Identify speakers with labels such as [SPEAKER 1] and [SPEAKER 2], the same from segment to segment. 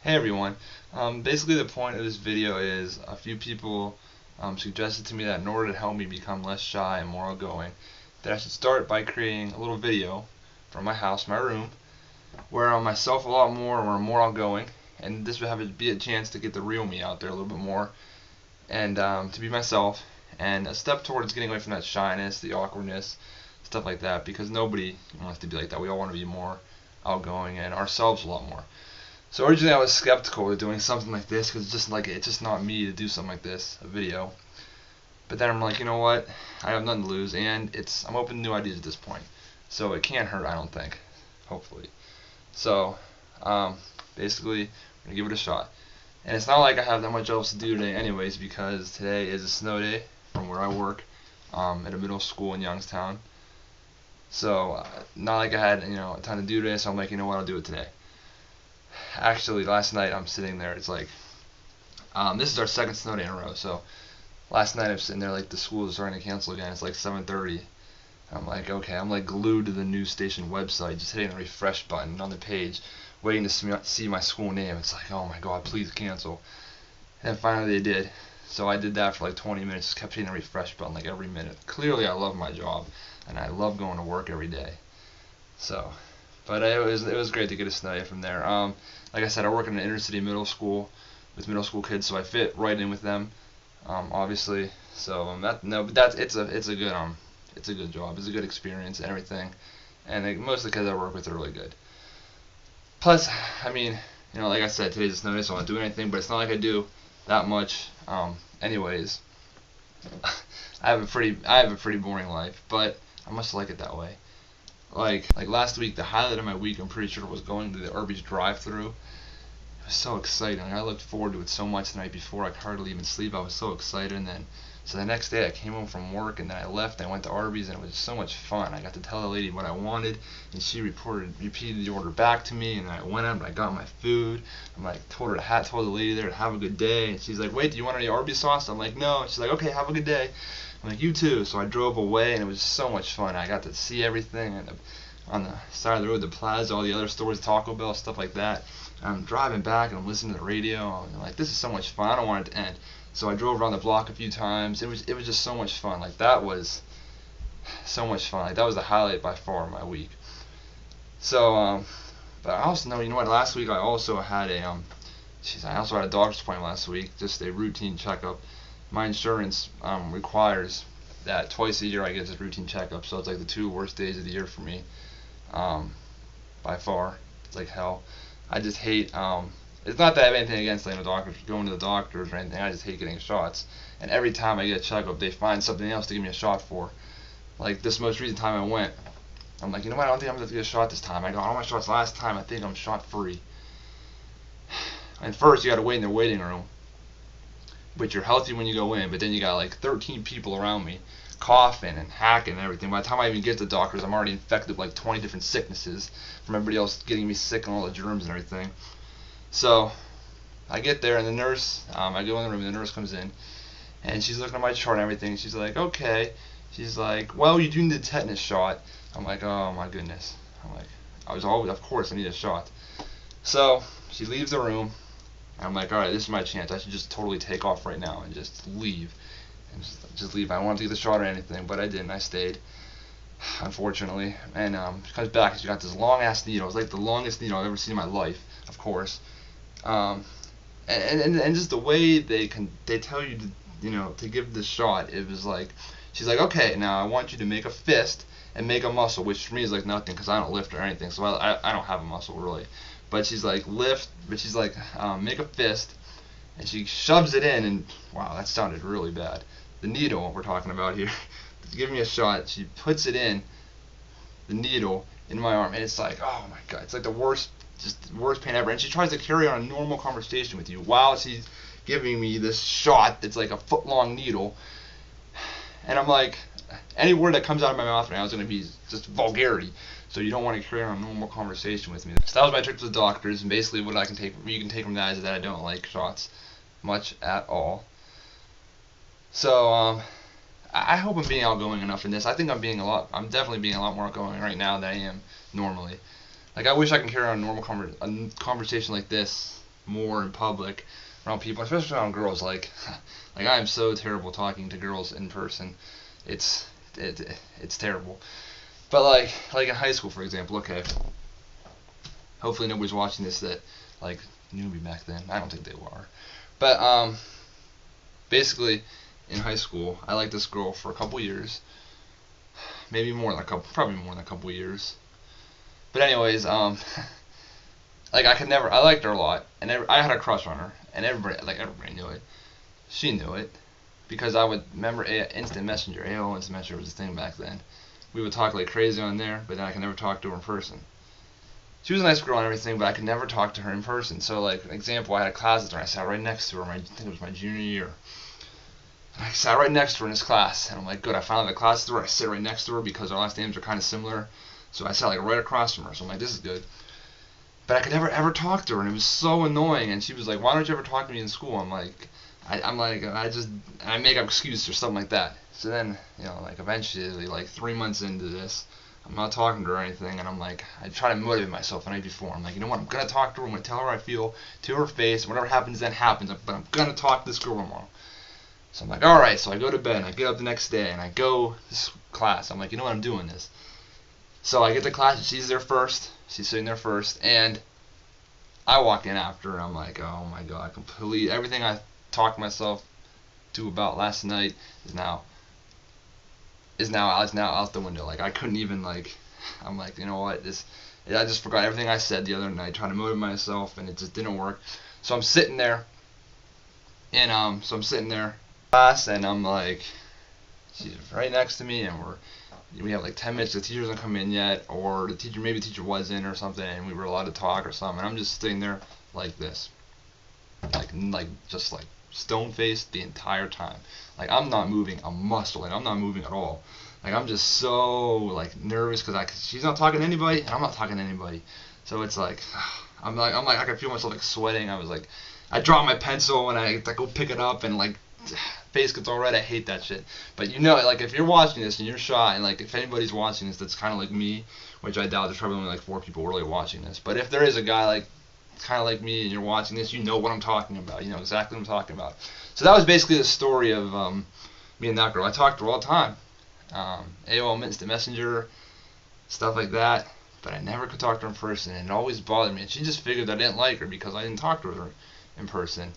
[SPEAKER 1] Hey everyone. Basically the point of this video is a few people suggested to me that in order to help me become less shy and more outgoing, that I should start by creating a little video from my house, my room, where I'm myself a lot more, where I'm more outgoing, and this would have it be a chance to get the real me out there a little bit more, and to be myself, and a step towards getting away from that shyness, the awkwardness, stuff like that, because nobody wants to be like that. We all want to be more outgoing and ourselves a lot more. So originally I was skeptical of doing something like this because it's just not me to do something like this, a video. But then I'm like, you know what? I have nothing to lose, and I'm open to new ideas at this point. So it can't hurt, I don't think. Hopefully. So basically, I'm gonna give it a shot. And it's not like I have that much else to do today, anyways, because today is a snow day from where I work at a middle school in Youngstown. So not like I had a ton to do today. So I'm like, you know what? I'll do it today. Actually, last night I'm sitting there. It's like this is our second snow day in a row. So last night I'm sitting there like the school is starting to cancel again. It's like 7:30. I'm like, okay, I'm like glued to the news station website, just hitting the refresh button on the page, waiting to see my school name. It's like, oh my god, please cancel. And finally they did. So I did that for like 20 minutes, just kept hitting the refresh button like every minute. Clearly I love my job, and I love going to work every day. So, but it was great to get a snow day from there. Like I said, I work in an inner city middle school with middle school kids, so I fit right in with them, obviously. So but it's a good job. It's a good experience and everything. And most of the kids I work with are really good. Plus, I mean, like I said, today's a snow day, so I'm not doing anything. But it's not like I do that much. Anyways, I have a pretty boring life, but I must like it that way. Like last week, the highlight of my week, I'm pretty sure, was going to the Arby's drive-thru. It was so exciting. I looked forward to it so much the night before. I could hardly even sleep. I was so excited. And then, so the next day I came home from work, and then I left. And I went to Arby's, and it was so much fun. I got to tell the lady what I wanted, and she repeated the order back to me. And then I went up and I got my food. I'm like, told the lady there to have a good day. And she's like, wait, do you want any Arby's sauce? I'm like, no. And she's like, okay, have a good day. I'm like, you too. So I drove away, and it was so much fun. I got to see everything, and on the side of the road, the plaza, all the other stores, Taco Bell, stuff like that. I'm driving back and I'm listening to the radio. And I'm like, this is so much fun. I don't want it to end. So I drove around the block a few times. It was just so much fun. Like, that was so much fun. Like, that was the highlight by far of my week. So but I also know, you know what? Last week I also had I also had a doctor's appointment last week. Just a routine checkup. My insurance requires that twice a year I get this routine checkup. So it's like the two worst days of the year for me. By far, it's like hell. I just hate. It's not that I have anything against doctors going to the doctors or anything. I just hate getting shots. And every time I get a checkup, they find something else to give me a shot for. Like this most recent time I went, I'm like, you know what? I don't think I'm gonna get a shot this time. I got all my shots last time. I think I'm shot free. And first, you got to wait in the waiting room, but you're healthy when you go in. But then you got like 13 people around me, coughing and hacking and everything. By the time I even get to the doctors, I'm already infected with like 20 different sicknesses from everybody else getting me sick and all the germs and everything. So I get there, and the nurse, I go in the room, and the nurse comes in, and she's looking at my chart and everything. She's like, okay. She's like, well, you do need a tetanus shot. I'm like, oh my goodness. I'm like, of course I need a shot. So she leaves the room, and I'm like, alright, this is my chance. I should just totally take off right now and just leave. And just leave. I wanted to get the shot or anything, but I didn't. I stayed, unfortunately. And she comes back, and she got this long ass needle. It's like the longest needle I've ever seen in my life, of course. And just the way they tell you to give the shot. It was like, she's like, okay, now I want you to make a fist and make a muscle, which for me is like nothing because I don't lift or anything, so I don't have a muscle really. But she's like, make a fist, and she shoves it in, and wow, that sounded really bad. The needle we're talking about here, giving me a shot. She puts it in, the needle in my arm, and it's like, oh my god, it's like the worst pain ever. And she tries to carry on a normal conversation with you while she's giving me this shot that's like a foot-long needle. And I'm like, any word that comes out of my mouth right now is going to be just vulgarity. So you don't want to carry on a normal conversation with me. So that was my trip to the doctors, and basically what you can take from that is that I don't like shots much at all. So I hope I'm being outgoing enough in this. I think I'm definitely being a lot more outgoing right now than I am normally. Like, I wish I could carry on a normal conversation like this more in public around people, especially around girls. Like I am so terrible talking to girls in person. It's it's terrible. But like in high school, for example. Okay, hopefully nobody's watching this that like knew me back then. I don't think they were. But basically in high school, I liked this girl for a couple years, maybe more than a couple, probably more than a couple years. But anyways, like I liked her a lot, and I had a crush on her, and everybody knew it. She knew it, because I would remember Instant Messenger. AOL Instant Messenger was a thing back then. We would talk like crazy on there, but then I could never talk to her in person. She was a nice girl and everything, but I could never talk to her in person. So, like, an example, I had a class with her, and I sat right next to her. I think it was my junior year. And I sat right next to her in this class, and I'm like, good, I finally have a class with her. I sit right next to her because our last names are kind of similar. So I sat like right across from her. So I'm like, this is good. But I could never ever talk to her, and it was so annoying. And she was like, why don't you ever talk to me in school? I'm like, I make up excuses or something like that. So then, like eventually, like 3 months into this, I'm not talking to her or anything, and I'm like, I try to motivate myself the night before. I'm like, you know what, I'm going to talk to her, I'm going to tell her how I feel to her face, whatever happens then happens, but I'm going to talk to this girl tomorrow. So I'm like, alright, so I go to bed, and I get up the next day, and I go to this class. I'm like, you know what, I'm doing this. So I get to class, and she's there first, she's sitting there first, and I walk in after, and I'm like, oh my god, everything I talked myself to about last night is now out the window. Like I couldn't even I'm like, you know what, I just forgot everything I said the other night trying to motivate myself, and it just didn't work. So I'm sitting there in class, and I'm like, she's right next to me, and we have like 10 minutes, the teacher hasn't come in yet, or maybe the teacher was in or something, and we were allowed to talk or something, and I'm just sitting there like this, just like stone faced the entire time. Like I'm not moving a muscle, like I'm not moving at all. Like I'm just so like nervous because she's not talking to anybody and I'm not talking to anybody. So it's like I'm like I can feel myself like sweating. I drop my pencil and I go pick it up, and like face gets all red. I hate that shit. But like if you're watching this and you're shy, and like if anybody's watching this that's kind of like me, which I doubt, there's probably only like 4 people really watching this. But if there is a guy like kind of like me and you're watching this, you know what I'm talking about. You know exactly what I'm talking about. So that was basically the story of me and that girl. I talked to her all the time. AOL Instant Messenger, stuff like that. But I never could talk to her in person, and it always bothered me. And she just figured I didn't like her because I didn't talk to her in person.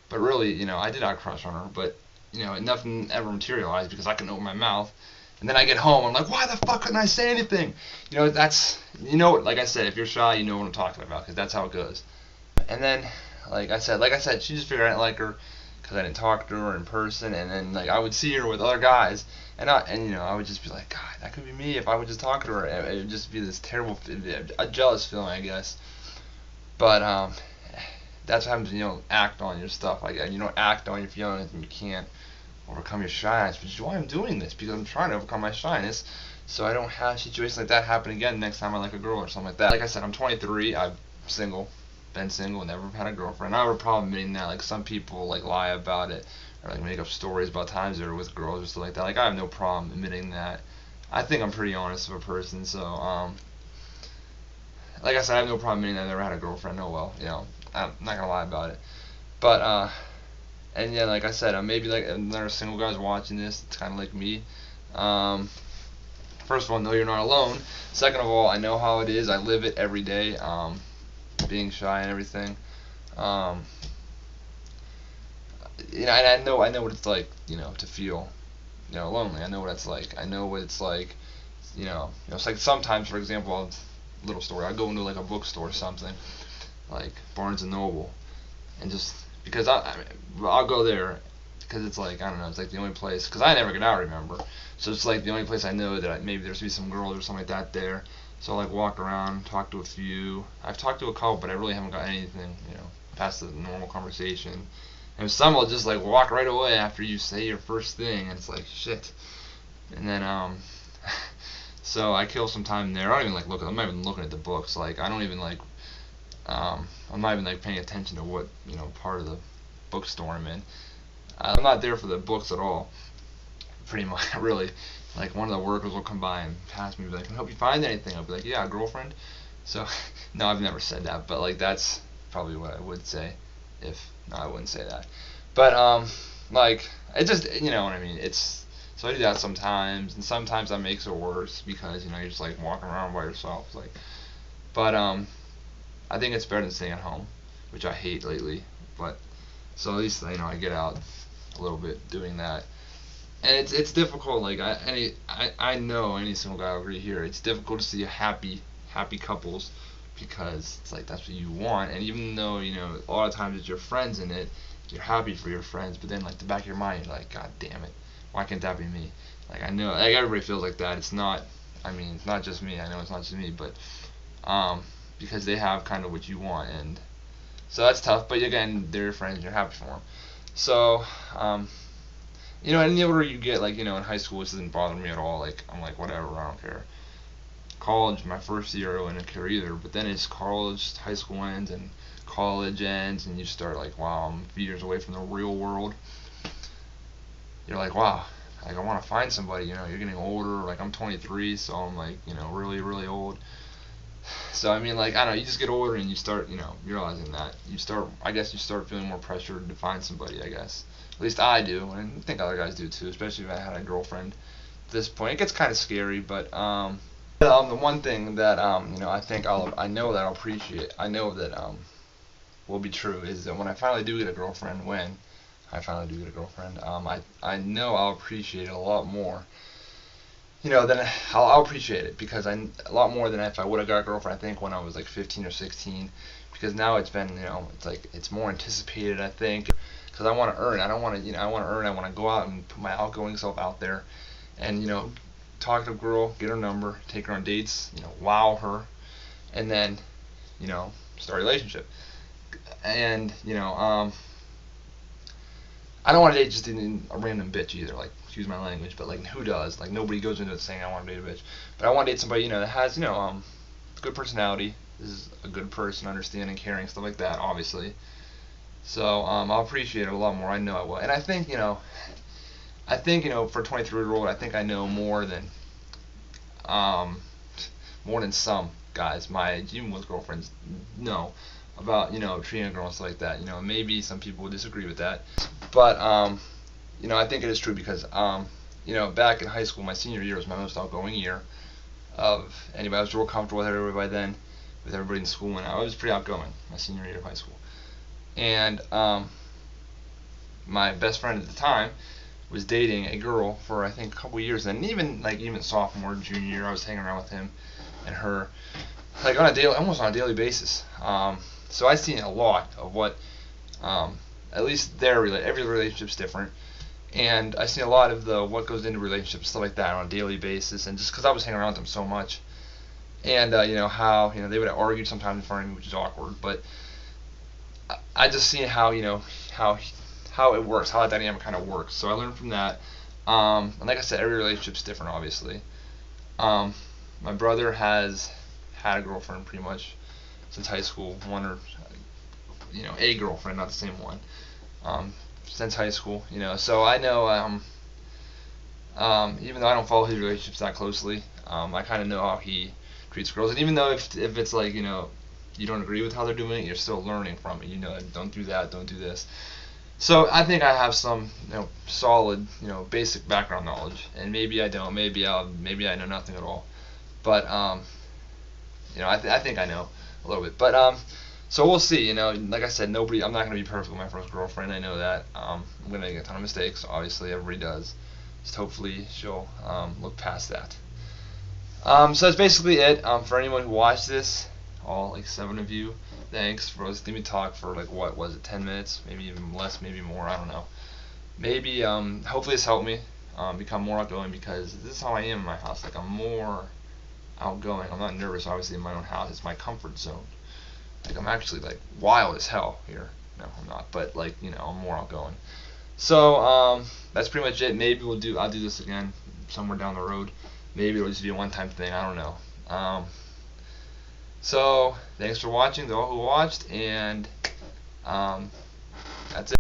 [SPEAKER 1] But really, I did have a crush on her. But, nothing ever materialized because I couldn't open my mouth. And then I get home, I'm like, why the fuck couldn't I say anything? Like I said, if you're shy, you know what I'm talking about, because that's how it goes. And then, like I said, she just figured I didn't like her because I didn't talk to her in person. And then, like, I would see her with other guys, and I would just be like, God, that could be me if I would just talk to her. It would just be this terrible, a jealous feeling, I guess. But that's what happens when you don't act on your stuff. Like, you don't act on your feelings, and you can't overcome your shyness. Which is why I'm doing this, because I'm trying to overcome my shyness, so I don't have situations like that happen again next time I like a girl or something like that. Like I said, I'm 23. I'm single. Been single, never had a girlfriend. I have a problem admitting that. Like some people like lie about it, or like make up stories about times they were with girls or stuff like that. Like I have no problem admitting that. I think I'm pretty honest of a person, so like I said, I have no problem admitting that I never had a girlfriend. Oh well, I'm not gonna lie about it. But and yeah, like I said, maybe like another single guy's watching this. It's kind of like me. First of all, no, you're not alone. Second of all, I know how it is. I live it every day. Being shy and everything. And I know what it's like, to feel, lonely. I know what it's like. I know what it's like, it's like sometimes, for example, little story. I go into like a bookstore or something, like Barnes and Noble, and just because I'll go there because it's like, I don't know, it's like the only place, because I never get out, remember, so it's like the only place I know that maybe there's be some girls or something like that there. So I like walk around, talk to a few. I've talked to a couple, but I really haven't got anything, past the normal conversation. And some will just like walk right away after you say your first thing, and it's like shit. And then so I kill some time there. I don't even like look. I'm not even looking at the books. Like I don't even like. I'm not even like paying attention to what part of the bookstore I'm in. I'm not there for the books at all. Pretty much, really. Like one of the workers will come by and pass me, and be like, "Can I help you find anything?" I'll be like, "Yeah, a girlfriend." So, no, I've never said that, but like that's probably what I would say. If no, I wouldn't say that. But like it just you know what I mean. It's so I do that sometimes, and sometimes that makes it worse because you know you're just like walking around by yourself. Like, but I think it's better than staying at home, which I hate lately. But so at least you know I get out a little bit doing that. And it's difficult. Like I know any single guy over here. It's difficult to see happy couples because it's like that's what you want. And even though you know a lot of times it's your friends in it, you're happy for your friends. But then like the back of your mind, you're like, God damn it, why can't that be me? Like I know like everybody feels like that. It's not. I mean, it's not just me. I know it's not just me, but because they have kind of what you want, and so that's tough. But again, they're your friends. And you're happy for them. So you know, and the older you get, like, you know, in high school, this doesn't bother me at all. Like, I'm like, whatever, I don't care. College, my first year, I didn't care either. But then it's college, high school ends, and college ends, and you start like, wow, I'm a few years away from the real world. You're like, wow, like, I want to find somebody, you know, you're getting older. Like, I'm 23, so I'm like, you know, really, really old. So, I mean, like, I don't know, you just get older and you start, you know, realizing that. I guess you start feeling more pressure to find somebody, I guess. At least I do, and I think other guys do too, especially if I had a girlfriend at this point. It gets kind of scary, but the one thing that you know I know that I'll appreciate, I know that will be true is that when I finally do get a girlfriend, I know I'll appreciate it a lot more. You know, then I'll appreciate it because a lot more than if I would have got a girlfriend. I think when I was like 15 or 16, because now it's been, you know, it's like it's more anticipated. I think because I want to earn. I don't want to, you know, I want to earn. I want to go out and put my outgoing self out there, and you know, talk to a girl, get her number, take her on dates, you know, wow her, and then, you know, start a relationship. And you know, I don't want to date just a random bitch either. Like, excuse my language, but like, who does? Like, nobody goes into it saying I want to date a bitch. But I want to date somebody, you know, that has, you know, good personality. This is a good person, understanding, caring, stuff like that, obviously. So I'll appreciate it a lot more. I know I will. And I think, you know, for a 23-year-old, I think I know um, more than some guys my age, even with girlfriends, know about, you know, treating a girl and stuff like that. You know, maybe some people would disagree with that, but you know, I think it is true because you know, back in high school, my senior year was my most outgoing year of anybody. I was real comfortable with everybody by then, with everybody in school, and I was pretty outgoing my senior year of high school. And my best friend at the time was dating a girl for I think a couple years, and even sophomore, junior year, I was hanging around with him and her like almost on a daily basis. So I've seen a lot of what, at least every relationship's different, and I've seen a lot of what goes into relationships, stuff like that, on a daily basis, and just because I was hanging around with them so much, and you know how you know they would argue sometimes in front of me, which is awkward, but I just seen how you know how it works, how that dynamic kind of works. So I learned from that. And like I said, every relationship's different, obviously. My brother has had a girlfriend pretty much since high school, one or you know a girlfriend, not the same one, since high school. You know, so I know even though I don't follow his relationships that closely, I kind of know how he treats girls. And even though if it's like you know you don't agree with how they're doing it, you're still learning from it. You know, don't do that, don't do this. So I think I have some, you know, solid, you know, basic background knowledge, and maybe I don't, maybe I know nothing at all, but you know, I think I know a little bit, but so we'll see. You know, like I said, I'm not gonna be perfect with my first girlfriend. I know that. I'm gonna make a ton of mistakes. Obviously, everybody does. Just hopefully she'll look past that. So that's basically it. For anyone who watched this, all like 7 of you, thanks for listening to me talk for like what was it, 10 minutes, maybe even less, maybe more, I don't know. Maybe hopefully this helped me become more outgoing, because this is how I am in my house. Like, I'm more outgoing. I'm not nervous obviously in my own house. It's my comfort zone. Like, I'm actually like wild as hell here. No, I'm not, but like, you know, I'm more outgoing. So that's pretty much it. Maybe I'll do this again somewhere down the road. Maybe it'll just be a one-time thing, I don't know. So thanks for watching, to all who watched, and that's it.